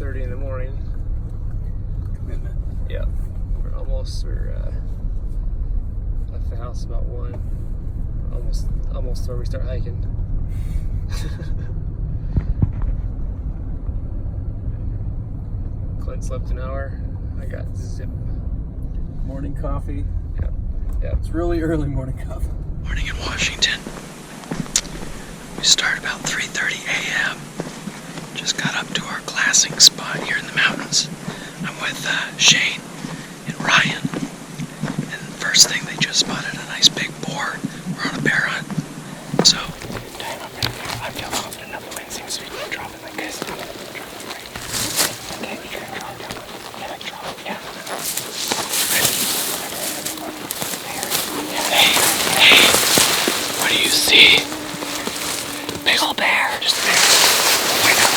5:30 in the morning. Commitment. Yeah, we're left the house about 1. Almost where we start hiking. Clint slept an hour. I got zip. Morning coffee. Yeah. It's really early morning coffee. Morning in Washington. We start about 3:30 a.m. Just got up to our glassing spot here in the mountains. I'm with Shane and Ryan. And first thing, they just spotted a nice big boar. We're on a bear hunt. So, I feel confident enough the wind seems to be dropping like this. Okay, you're gonna drop down. Yeah, like drop. Yeah. Hey, what do you see? Big ol' bear, just a bear. Why not?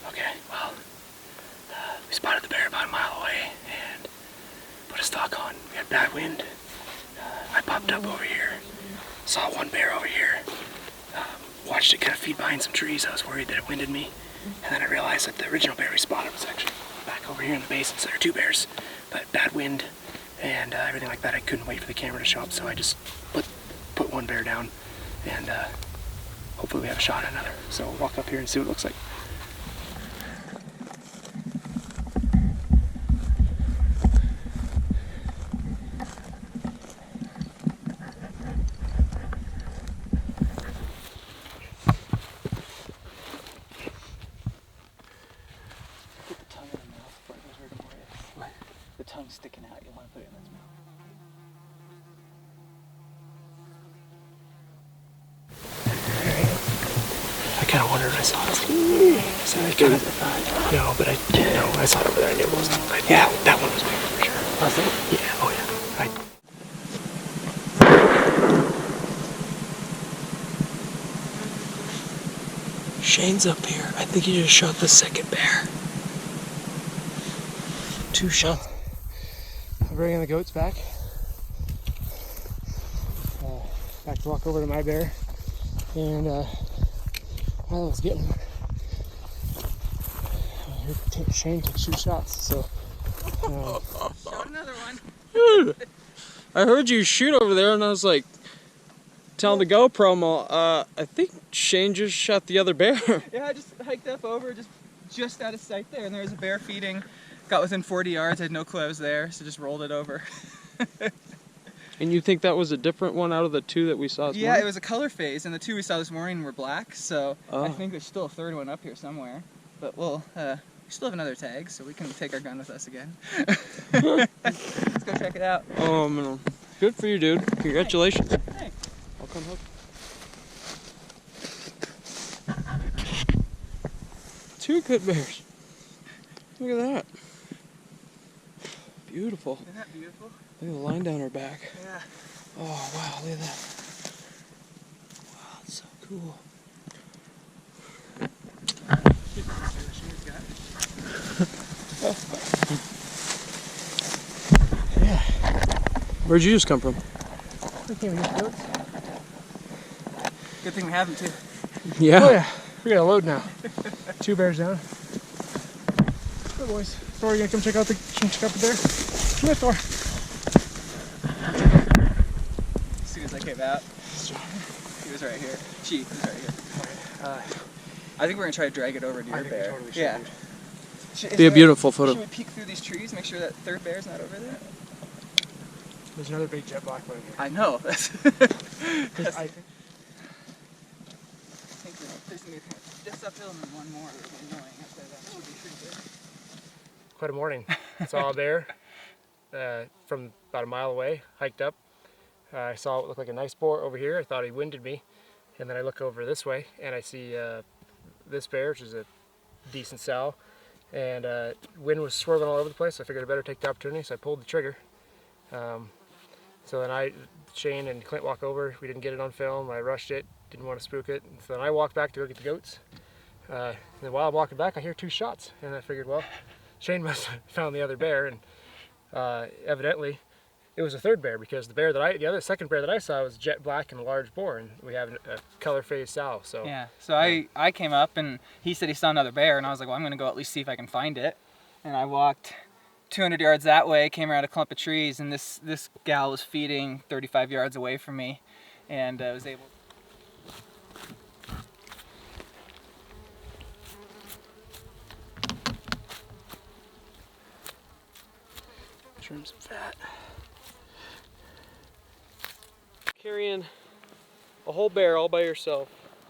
Okay, well, we spotted the bear about a mile away and put a stalk on. We had bad wind. I popped up over here, saw one bear over here, watched it kind of feed behind some trees. I was worried that it winded me, and then I realized that the original bear we spotted was actually back over here in the basin, so there are 2 bears, but bad wind and everything like that. I couldn't wait for the camera to show up, so I just put one bear down, and hopefully we have a shot at another. So we'll walk up here and see what it looks like. The tongue sticking out, you want to put it in its mouth. I kind of wondered when I saw this. So I kind of no, but I didn't know when I saw it over there. I knew it wasn't. Yeah, that one was big for sure. Was it? Yeah. Oh yeah. Shane's up here. I think he just shot the second bear. 2 shots. I'm bringing the goats back. Back to walk over to my bear. And while I was getting Shane took 2 shots. So Shot another one. Dude, I heard you shoot over there, and I was like, telling the GoPro, I think Shane just shot the other bear. Yeah, I just hiked up over, just out of sight there, and there was a bear feeding. Got within 40 yards, I had no clue I was there, so just rolled it over. And you think that was a different one out of the 2 that we saw this Yeah, morning? it was a color phase, and the 2 we saw this morning were black, so I think there's still a 3rd one up here somewhere. But we'll, we still have another tag, so we can take our gun with us again. Let's go check it out. Oh, man. Good for you, dude. Congratulations. Thanks. I'll come help. 2 good bears. Look at that. Beautiful. Isn't that beautiful? Look at the line down her back. Yeah. Oh, wow, look at that. Wow, that's so cool. yeah. Where'd you just come from? We came with goats. Good thing we have them too. Yeah. Oh yeah. We got a load now. 2 bears down. Good boys. Thor, you gonna come check out the bear? Come here, Thor. out. He was right here. She was right here. I think we're gonna try to drag it over to your bear. totally should, Yeah. dude. Be a beautiful photo. Should we peek through these trees, make sure that third bear's not over there? There's another big jet black one here. I know. That's I think there's gonna be this uphill and then one more. It'll be annoying. After that should be pretty good. quite a morning. Saw a bear from about a mile away, hiked up. I saw it looked like a nice boar over here. I thought he winded me. And then I look over this way and I see this bear, which is a decent sow. And wind was swirling all over the place. So I figured I better take the opportunity, so I pulled the trigger. So then Shane and Clint walk over. We didn't get it on film. I rushed it, didn't want to spook it. So then I walked back to go get the goats. And while I'm walking back, I hear 2 shots. And I figured, well, Shane must have found the other bear. And evidently, it was a third bear, because the second bear that I saw was jet black and a large boar, and we have a color-phased sow. So Yeah. So I came up and he said he saw another bear, and I was like, well, I'm gonna go at least see if I can find it. And I walked 200 yards that way, came around a clump of trees, and this gal was feeding 35 yards away from me, and was able. Trim some fat. Carrying a whole bear all by yourself.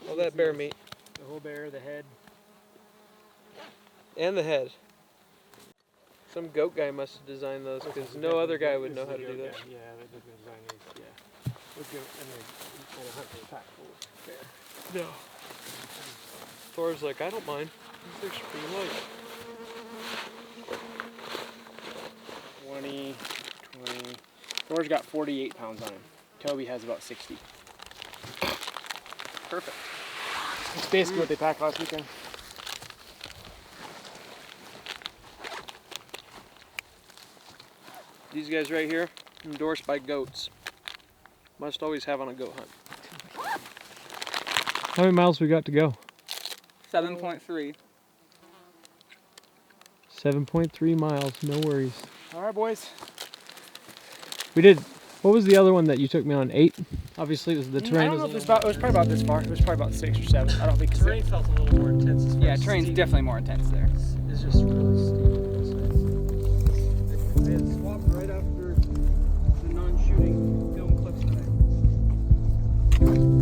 All that bear meat. the whole bear, the head. And the head. Some goat guy must have designed those, because no other guy would know how to do that. Yeah, they did design these, yeah. Let's go, and then hunt for a pack full of bear. No. Thor's like, I don't mind. These are pretty light. 20. Thor's got 48 pounds on him. Toby has about 60. Perfect. It's basically what they packed last weekend. These guys right here, endorsed by goats. Must always have on a goat hunt. How many miles we got to go? 7.3. 7.3 miles, no worries. All right, boys. We did, what was the other one that you took me on? 8? Obviously it was the I terrain. don't know if it was probably about this far. It was probably about 6 or 7. I don't think it's Terrain felt a little more intense. As far Yeah, as terrain's steep. definitely more intense there. It's just really steep. I had swapped right after the non-shooting film clips that I